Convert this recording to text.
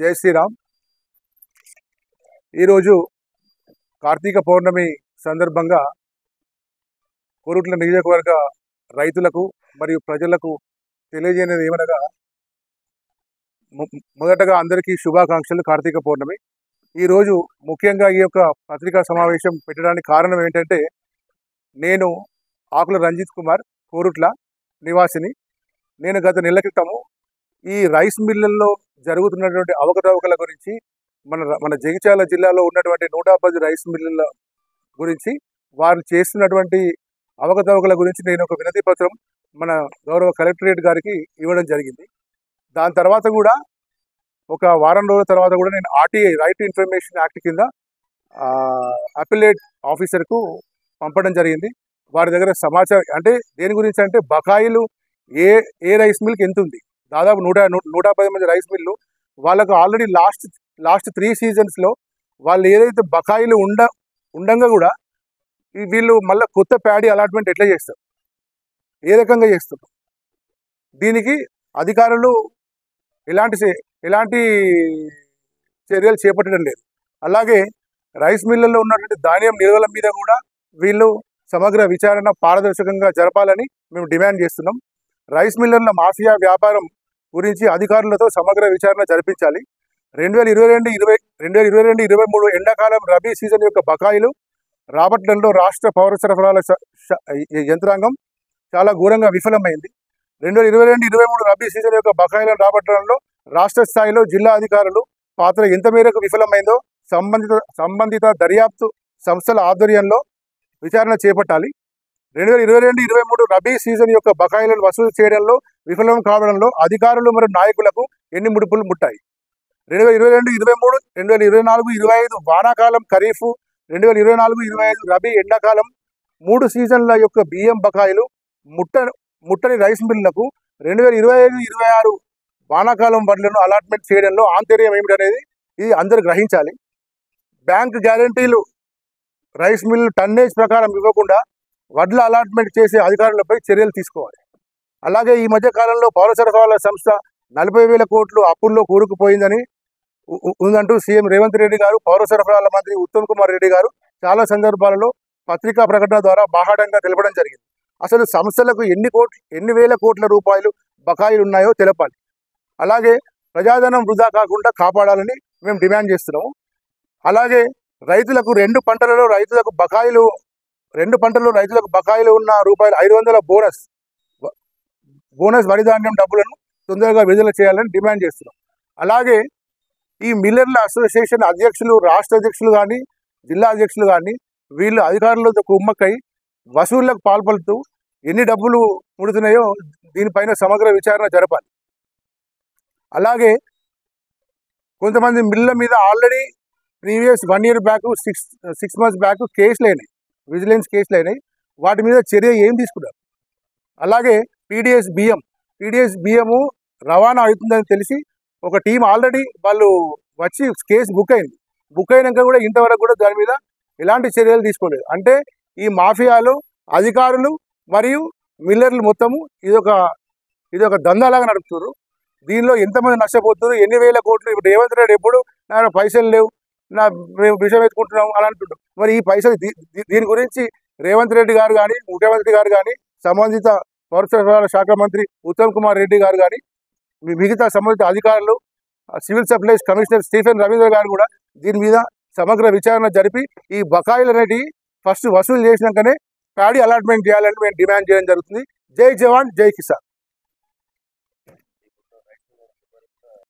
జై శ్రీరామ్. ఈరోజు కార్తీక పౌర్ణమి సందర్భంగా కోరుట్ల నియోజకవర్గ రైతులకు మరియు ప్రజలకు తెలియజేయనిది ఏమనగా, మొదటగా అందరికీ శుభాకాంక్షలు. కార్తీక పౌర్ణమి ఈరోజు ముఖ్యంగా ఈ యొక్క పత్రికా సమావేశం పెట్టడానికి కారణం ఏంటంటే, నేను ఆకుల రంజిత్ కుమార్, కోరుట్ల నివాసిని. నేను గత నెల క్రితము ఈ రైస్ మిల్లల్లో జరుగుతున్నటువంటి అవకతవకల గురించి, మన జగిత్యాల జిల్లాలో ఉన్నటువంటి 110 రైస్ మిల్లుల గురించి, వారు చేస్తున్నటువంటి అవకతవకల గురించి నేను ఒక వినతి పత్రం మన గౌరవ కలెక్టరేట్ గారికి ఇవ్వడం జరిగింది. దాని తర్వాత కూడా ఒక వారం రోజుల తర్వాత కూడా నేను RTI, right to information act కింద అపిలేట్ ఆఫీసర్కు పంపడం జరిగింది. వారి దగ్గర సమాచారం అంటే దేని గురించి అంటే, బకాయిలు ఏ రైస్ మిల్కి ఎంత ఉంది, దాదాపు 110 మంది రైస్ మిల్లు వాళ్ళకు ఆల్రెడీ లాస్ట్ 3 సీజన్స్లో వాళ్ళు ఏదైతే బకాయిలు ఉండంగా కూడా వీళ్ళు మళ్ళీ కొత్త ప్యాడీ అలాట్మెంట్ ఎట్లా చేస్తారు, ఏ రకంగా చేస్తారు, దీనికి అధికారులు ఎలాంటి చర్యలు చేపట్టడం లేదు. అలాగే రైస్ మిల్లుల్లో ఉన్నటువంటి ధాన్యం నిల్వల మీద కూడా వీళ్ళు సమగ్ర విచారణ పారదర్శకంగా జరపాలని మేము డిమాండ్ చేస్తున్నాం. రైస్ మిల్లర్ల మాఫియా వ్యాపారం గురించి అధికారులతో సమగ్ర విచారణ జరిపించాలి. 2022-23 ఎండాకాలం రబీ సీజన్ యొక్క బకాయిలు రాబట్టడంలో రాష్ట్ర పౌర సరఫరాల యంత్రాంగం చాలా ఘోరంగా విఫలమైంది. 2022-23 రబీ సీజన్ యొక్క బకాయిలను రాబట్టడంలో రాష్ట్ర స్థాయిలో జిల్లా అధికారులు పాత్ర ఎంత మేరకు విఫలమైందో సంబంధిత దర్యాప్తు సంస్థల ఆధ్వర్యంలో విచారణ చేపట్టాలి. 2022-23 రబీ సీజన్ యొక్క బకాయిలను వసూలు చేయడంలో విఫలం కావడంలో అధికారులు మరియు నాయకులకు ఎన్ని ముడుపులు ముట్టాయి? 2022-23, 2024-25 వానాకాలం ఖరీఫ్, 2024-25 రబీ ఎండాకాలం 3 సీజన్ల యొక్క బియ్యం బకాయిలు ముట్టని రైస్ మిల్లులకు 2025-26 వానాకాలం వడ్లను అలాట్మెంట్ చేయడంలో ఆంతర్యం ఏమిటనేది ఇది అందరూ గ్రహించాలి. బ్యాంక్ గ్యారంటీలు రైస్ మిల్లు టన్నేజ్ ప్రకారం ఇవ్వకుండా వడ్ల అలాట్మెంట్ చేసే అధికారులపై చర్యలు తీసుకోవాలి. అలాగే ఈ మధ్య కాలంలో పౌర సరఫరాల సంస్థ 40,000 కోట్లు అప్పుల్లో కూరుకుపోయిందని ఉందంటూ సీఎం రేవంత్ రెడ్డి గారు, పౌర సరఫరాల మంత్రి ఉత్తమ్ కుమార్ రెడ్డి గారు చాలా సందర్భాలలో పత్రికా ప్రకటన ద్వారా బాహాటంగా తెలపడం జరిగింది. అసలు సంస్థలకు ఎన్ని వేల కోట్ల రూపాయలు బకాయిలు ఉన్నాయో తెలపాలి. అలాగే ప్రజాధనం వృధా కాకుండా కాపాడాలని మేము డిమాండ్ చేస్తున్నాము. అలాగే రైతులకు రెండు పంటలలో రైతులకు బకాయిలు ఉన్న రూపాయలు 500 బోనస్ వరి ధాన్యం డబ్బులను తొందరగా విడుదల చేయాలని డిమాండ్ చేస్తున్నాం. అలాగే ఈ మిల్లర్ల అసోసియేషన్ అధ్యక్షులు, రాష్ట్ర అధ్యక్షులు కానీ, జిల్లా అధ్యక్షులు కానీ వీళ్ళు అధికారులతో కుమ్మక్కై వసూళ్లకు పాల్పడుతూ ఎన్ని డబ్బులు ముడుతున్నాయో దీనిపైన సమగ్ర విచారణ జరపాలి. అలాగే కొంతమంది మిల్ల మీద already previous 1 year back, 6 months back కేసులు అయినాయి, విజిలెన్స్ కేసులు అయినాయి. వాటి మీద చర్య ఏం తీసుకున్నారు? అలాగే పీడిఎస్ బియ్యము రవాణా అవుతుందని తెలిసి ఒక టీం ఆల్రెడీ వాళ్ళు వచ్చి కేసు బుక్ అయినాక కూడా ఇంతవరకు కూడా దాని మీద ఎలాంటి చర్యలు తీసుకోలేదు. అంటే ఈ మాఫియాలు, అధికారులు మరియు మిల్లర్లు మొత్తము ఇదొక దందాలాగా నడుపుతున్నారు. దీనిలో ఎంతమంది నష్టపోతున్నారు, ఎన్ని వేల కోట్లు. ఇప్పుడు రేవంత్ రెడ్డి ఎప్పుడు నా పైసలు లేవు, మేము విషయం ఎత్తుకుంటున్నాం అని అంటుంటాం. మరి ఈ పైసలు దీని గురించి రేవంత్ రెడ్డి గారు కానీ, ముఖ్యమంత్రి గారు కానీ, సంబంధిత పౌర సరఫరాల శాఖ మంత్రి ఉత్తమ్ కుమార్ రెడ్డి గారు కానీ, మిగతా సంబంధిత అధికారులు, civil supplies commissioner Stephen Ravindra గారు కూడా దీని మీద సమగ్ర విచారణ జరిపి ఈ బకాయిలు అనేటివి ఫస్ట్ వసూలు చేసినాకనే ప్యాడీ అలాట్మెంట్ చేయాలని మేము డిమాండ్ చేయడం జరుగుతుంది. జై జవాన్, జై కిసాన్.